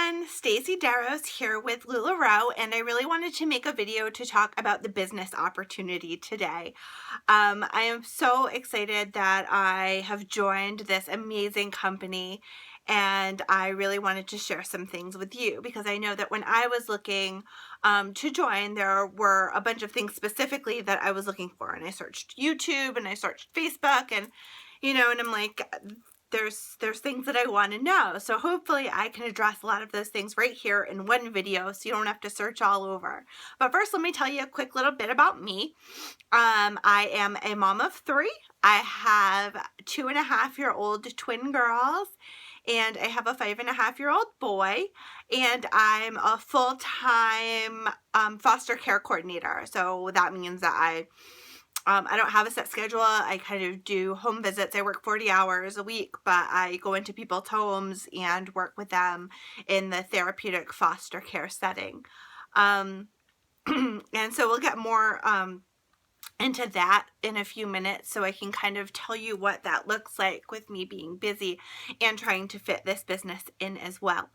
everyone, Stacy Darrow's here with Lularoe, and I really wanted to make a video to talk about the business opportunity today. I am so excited that I have joined this amazing company, and I really wanted to share some things with you because I know that when I was looking to join, there were a bunch of things specifically that I was looking for, and I searched YouTube and I searched Facebook, and and I'm like, there's things that I want to know. So hopefully I can address a lot of those things right here in one video so you don't have to search all over. But first, let me tell you a quick little bit about me. I am a mom of 3. I have 2.5-year-old twin girls, and I have a 5.5-year-old boy, and I'm a full-time foster care coordinator. So that means that I don't have a set schedule. I kind of do home visits. I work 40 hours a week, but I go into people's homes and work with them in the therapeutic foster care setting. And so we'll get more into that in a few minutes so I can kind of tell you what that looks like with me being busy and trying to fit this business in as well.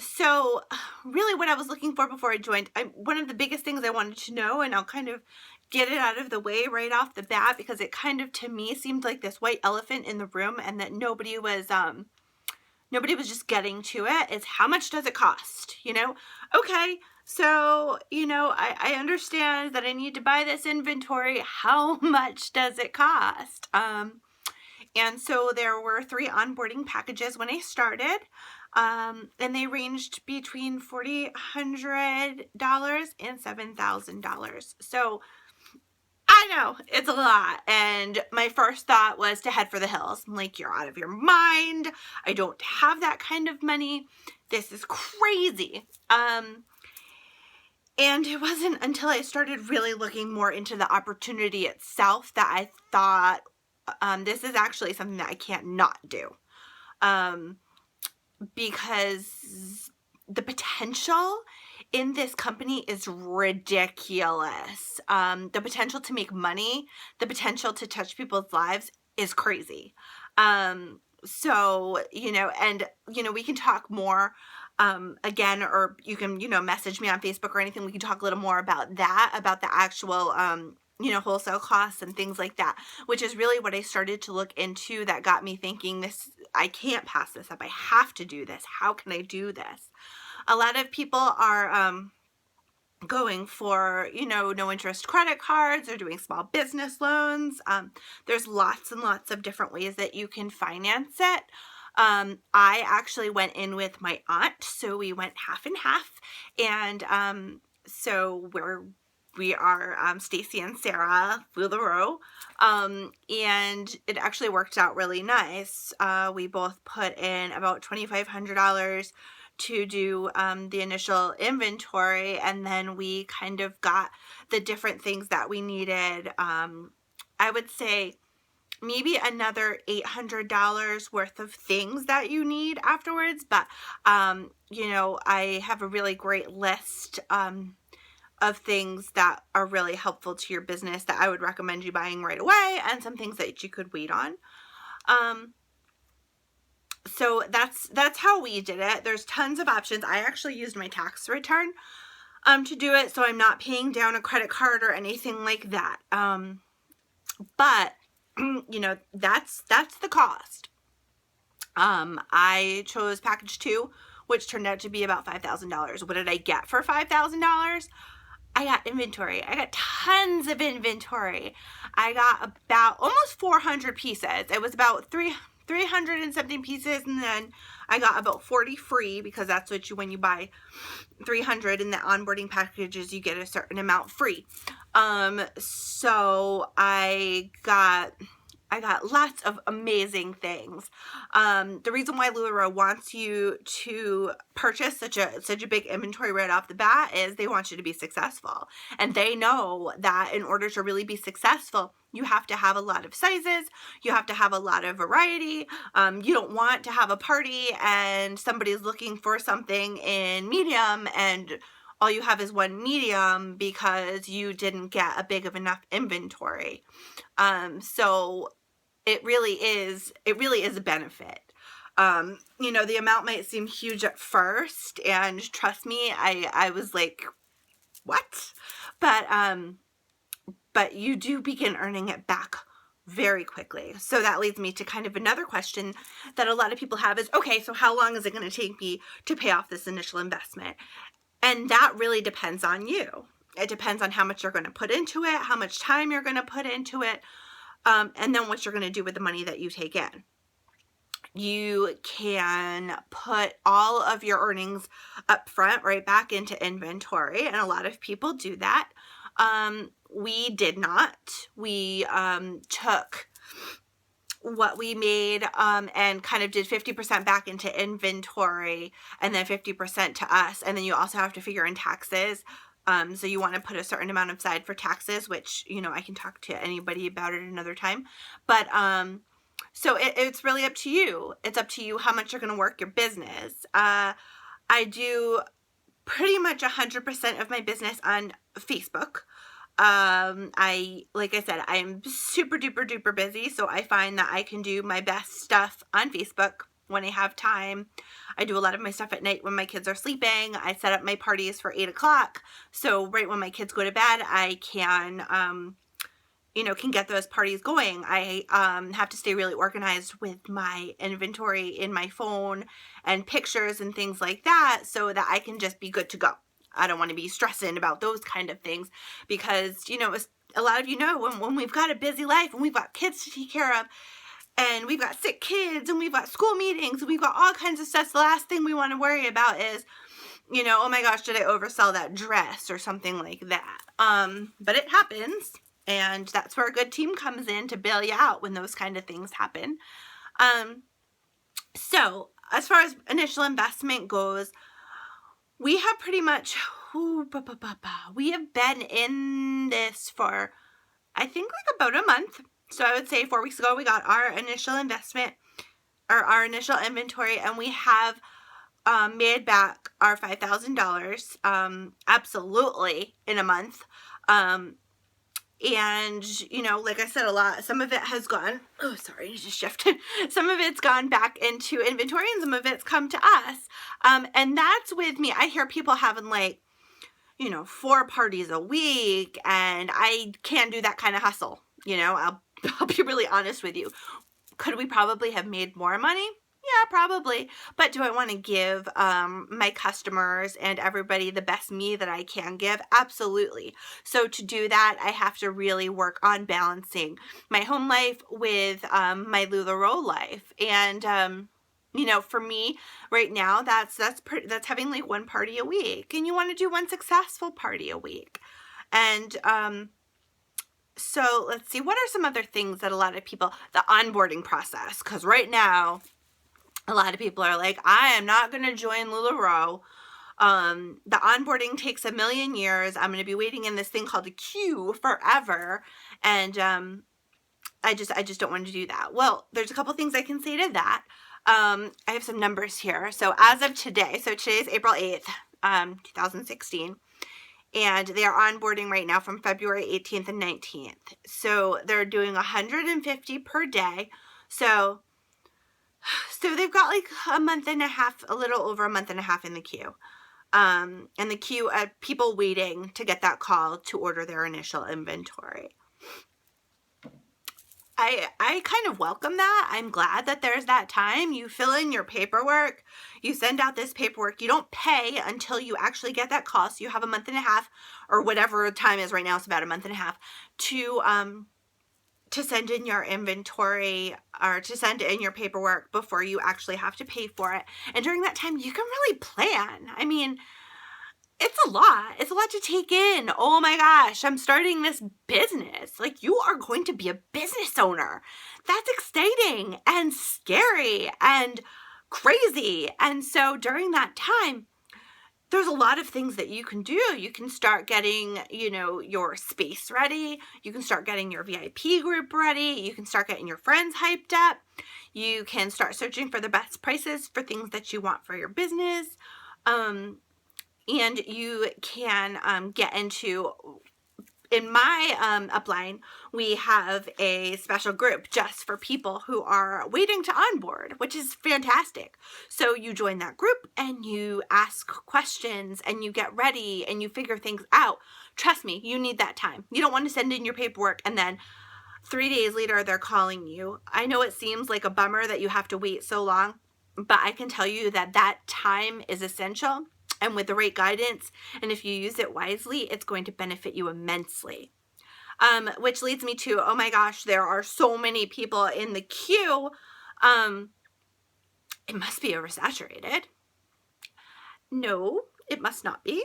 So really what I was looking for before I joined, one of the biggest things I wanted to know, and I'll kind of get it out of the way right off the bat because it kind of to me seemed like this white elephant in the room and that nobody was just getting to it, is how much does it cost? Okay, so I understand that I need to buy this inventory. How much does it cost? And so there were 3 onboarding packages when I started. And they ranged between $4,100 and $7,000. So I know it's a lot. And my first thought was to head for the hills. I'm like, you're out of your mind. I don't have that kind of money. This is crazy. And it wasn't until I started really looking more into the opportunity itself that I thought, this is actually something that I can't not do. Because the potential in this company is ridiculous. The potential to make money, the potential to touch people's lives is crazy. So, we can talk more again, or you can, message me on Facebook or anything. We can talk a little more about that, about the actual wholesale costs and things like that, which is really what I started to look into that got me thinking, I can't pass this up. I have to do this. How can I do this? A lot of people are going for, no interest credit cards or doing small business loans. There's lots and lots of different ways that you can finance it. I actually went in with my aunt, so we went half and half. And so we are Stacy and Sarah Lularoe, and it actually worked out really nice. We both put in about $2,500 to do the initial inventory, and then we kind of got the different things that we needed. I would say maybe another $800 worth of things that you need afterwards, but I have a really great list of things that are really helpful to your business that I would recommend you buying right away, and some things that you could wait on. So that's how we did it. There's tons of options. I actually used my tax return to do it, so I'm not paying down a credit card or anything like that. But that's the cost. I chose package 2, which turned out to be about $5,000. What did I get for $5,000? I got inventory. I got tons of inventory. I got about almost 400 pieces. It was about 300 and something pieces, and then I got about 40 free because that's what when you buy 300 in the onboarding packages, you get a certain amount free. So I got lots of amazing things. The reason why Lularoe wants you to purchase such a big inventory right off the bat is they want you to be successful. And they know that in order to really be successful, you have to have a lot of sizes. You have to have a lot of variety. You don't want to have a party and somebody's looking for something in medium and all you have is one medium because you didn't get a big of enough inventory. So it really is a benefit. You know, the amount might seem huge at first, and trust me, I was like, what? But you do begin earning it back very quickly. So that leads me to kind of another question that a lot of people have is, okay, so how long is it going to take me to pay off this initial investment? And that really depends on you. It depends on how much you're going to put into it, how much time you're going to put into it, and then what you're going to do with the money that you take in. You can put all of your earnings up front right back into inventory, and a lot of people do that. We did not. We took what we made and kind of did 50% back into inventory and then 50% to us. And then you also have to figure in taxes. So you want to put a certain amount aside for taxes, which, you know, I can talk to anybody about it another time. But so it's really up to you. It's up to you how much you're going to work your business. I do pretty much 100% of my business on Facebook. Like I said, I'm super duper duper busy, so I find that I can do my best stuff on Facebook when I have time. I do a lot of my stuff at night when my kids are sleeping. I set up my parties for 8 o'clock, so right when my kids go to bed, I can, can get those parties going. I have to stay really organized with my inventory in my phone and pictures and things like that so that I can just be good to go. I don't want to be stressing about those kind of things because, a lot of you know when we've got a busy life and we've got kids to take care of and we've got sick kids and we've got school meetings and we've got all kinds of stuff, the last thing we want to worry about is, oh my gosh, did I oversell that dress or something like that? But it happens, and that's where a good team comes in to bail you out when those kind of things happen. So as far as initial investment goes, we have pretty much, we have been in this for, I think, like about a month. So I would say 4 weeks ago, we got our initial investment or our initial inventory, and we have made back our $5,000 absolutely in a month. And, like I said, some of it has gone, just shifted. Some of it's gone back into inventory and some of it's come to us. And that's with me. I hear people having 4 parties a week, and I can't do that kind of hustle. I'll be really honest with you. Could we probably have made more money? Yeah, probably. But do I want to give my customers and everybody the best me that I can give? Absolutely. So to do that, I have to really work on balancing my home life with my Lularoe life. And, for me right now, that's having 1 party a week. And you want to do 1 successful party a week. And so let's see, what are some other things that a lot of people, the onboarding process, because right now, a lot of people are like, I am not going to join Lularoe. The onboarding takes a million years. I'm going to be waiting in this thing called a queue forever. And I just don't want to do that. Well, there's a couple things I can say to that. I have some numbers here. So as of today, so today is April 8th, 2016. And they are onboarding right now from February 18th and 19th. So they're doing 150 per day. So they've got a month and a half, a little over a month and a half in the queue. And the queue of people waiting to get that call to order their initial inventory. I kind of welcome that. I'm glad that there's that time. You fill in your paperwork. You send out this paperwork. You don't pay until you actually get that call. So you have a month and a half, or whatever time is right now. It's about a month and a half to send in your inventory or to send in your paperwork before you actually have to pay for it. And during that time, you can really plan. I mean, it's a lot. It's a lot to take in. Oh my gosh, I'm starting this business. You are going to be a business owner. That's exciting and scary and crazy. And so during that time, there's a lot of things that you can do. You can start getting, your space ready. You can start getting your VIP group ready. You can start getting your friends hyped up. You can start searching for the best prices for things that you want for your business. And you can get into in my upline, we have a special group just for people who are waiting to onboard, which is fantastic. So you join that group and you ask questions and you get ready and you figure things out. Trust me, you need that time. You don't want to send in your paperwork and then 3 days later they're calling you. I know it seems like a bummer that you have to wait so long, but I can tell you that that time is essential. And with the right guidance, and if you use it wisely, it's going to benefit you immensely. Which leads me to, oh my gosh, there are so many people in the queue. It must be oversaturated. No, it must not be.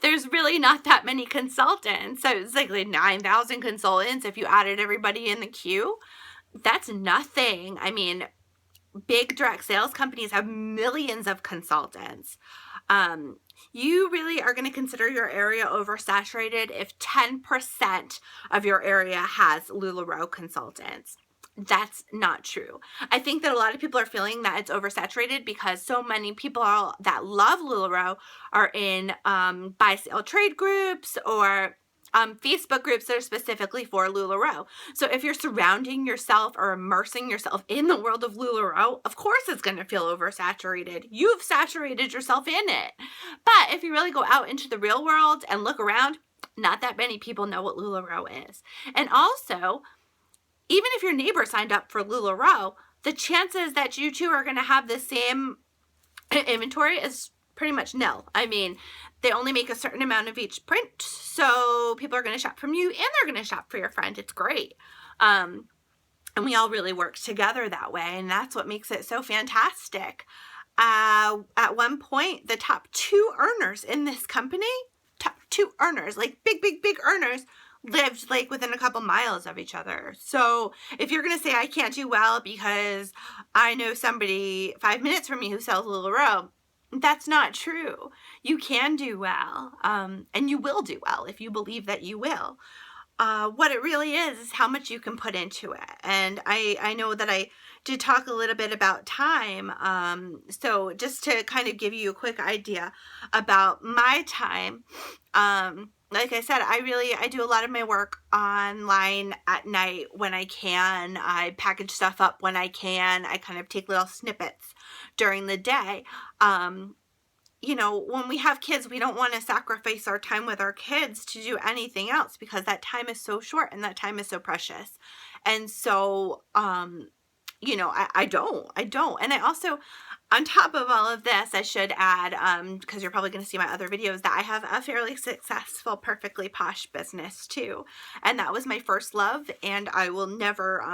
There's really not that many consultants. So it's like 9,000 consultants. If you added everybody in the queue, that's nothing. I mean, big direct sales companies have millions of consultants. You really are going to consider your area oversaturated if 10% of your area has Lularoe consultants. That's not true. I think that a lot of people are feeling that it's oversaturated because so many people that love Lularoe are in buy sale trade groups or Facebook groups that are specifically for Lularoe. So if you're surrounding yourself or immersing yourself in the world of Lularoe, of course it's going to feel oversaturated. You've saturated yourself in it. But if you really go out into the real world and look around, not that many people know what Lularoe is. And also, even if your neighbor signed up for Lularoe, the chances that you two are going to have the same inventory is pretty much nil. I mean, they only make a certain amount of each print, so people are going to shop from you and they're going to shop for your friend. It's great. And we all really work together that way, and that's what makes it so fantastic. At one point, the top 2 earners in this company, top 2 earners, like big earners, lived like within a couple miles of each other. So if you're going to say I can't do well because I know somebody 5 minutes from me who sells Lularoe, that's not true. You can do well, and you will do well if you believe that you will. What it really is how much you can put into it. And I know that I did talk a little bit about time. So just to kind of give you a quick idea about my time, like I said, I do a lot of my work online at night when I can. I package stuff up when I can. I kind of take little snippets during the day. You know, when we have kids, we don't want to sacrifice our time with our kids to do anything else because that time is so short and that time is so precious. And so, you know, I don't. And I also, on top of all of this, I should add, because you're probably going to see my other videos, that I have a fairly successful, perfectly posh business too. And that was my first love, and I will never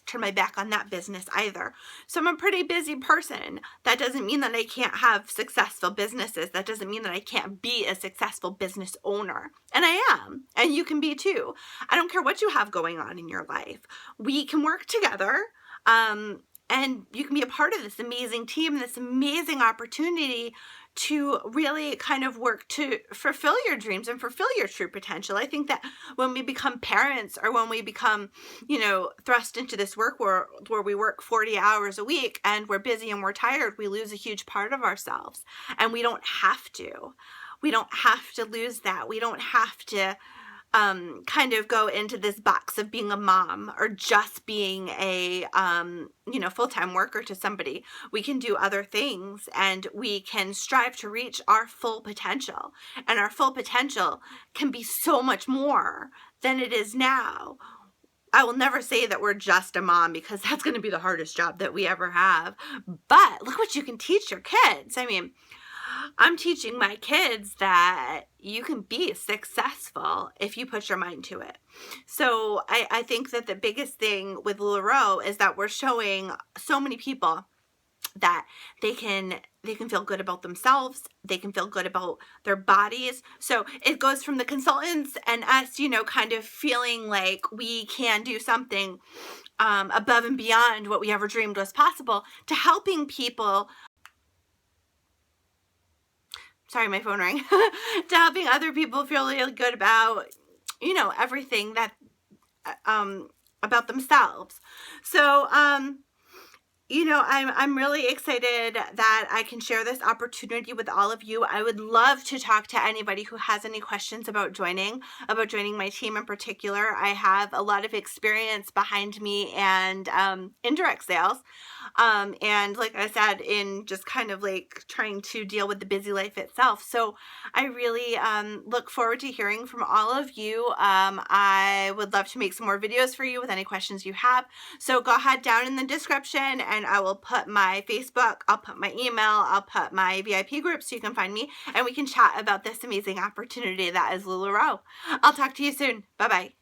turn my back on that business either. So I'm a pretty busy person. That doesn't mean that I can't have successful businesses. That doesn't mean that I can't be a successful business owner. And I am. And you can be too. I don't care what you have going on in your life. We can work together. And you can be a part of this amazing team, this amazing opportunity to really kind of work to fulfill your dreams and fulfill your true potential. I think that when we become parents or when we become, you know, thrust into this work world where we work 40 hours a week and we're busy and we're tired, we lose a huge part of ourselves. And we don't have to. We don't have to lose that. We don't have to kind of go into this box of being a mom or just being a, you know, full-time worker to somebody. We can do other things and we can strive to reach our full potential. And our full potential can be so much more than it is now. I will never say that we're just a mom because that's going to be the hardest job that we ever have. But look what you can teach your kids. I mean, I'm teaching my kids that you can be successful if you put your mind to it. So I think that the biggest thing with Lularoe is that we're showing so many people that they can feel good about themselves. They can feel good about their bodies. So it goes from the consultants and us, you know, kind of feeling like we can do something above and beyond what we ever dreamed was possible, to helping people. Sorry, my phone rang. To helping other people feel really good about, you know, everything that, about themselves. So, You know, I'm really excited that I can share this opportunity with all of you. I would love to talk to anybody who has any questions about joining my team in particular. I have a lot of experience behind me and indirect sales. And like I said, in just kind of like trying to deal with the busy life itself. So I really look forward to hearing from all of you. I would love to make some more videos for you with any questions you have. So go ahead down in the description and I will put my Facebook, I'll put my email, I'll put my VIP group so you can find me and we can chat about this amazing opportunity that is Lularoe. I'll talk to you soon. Bye-bye.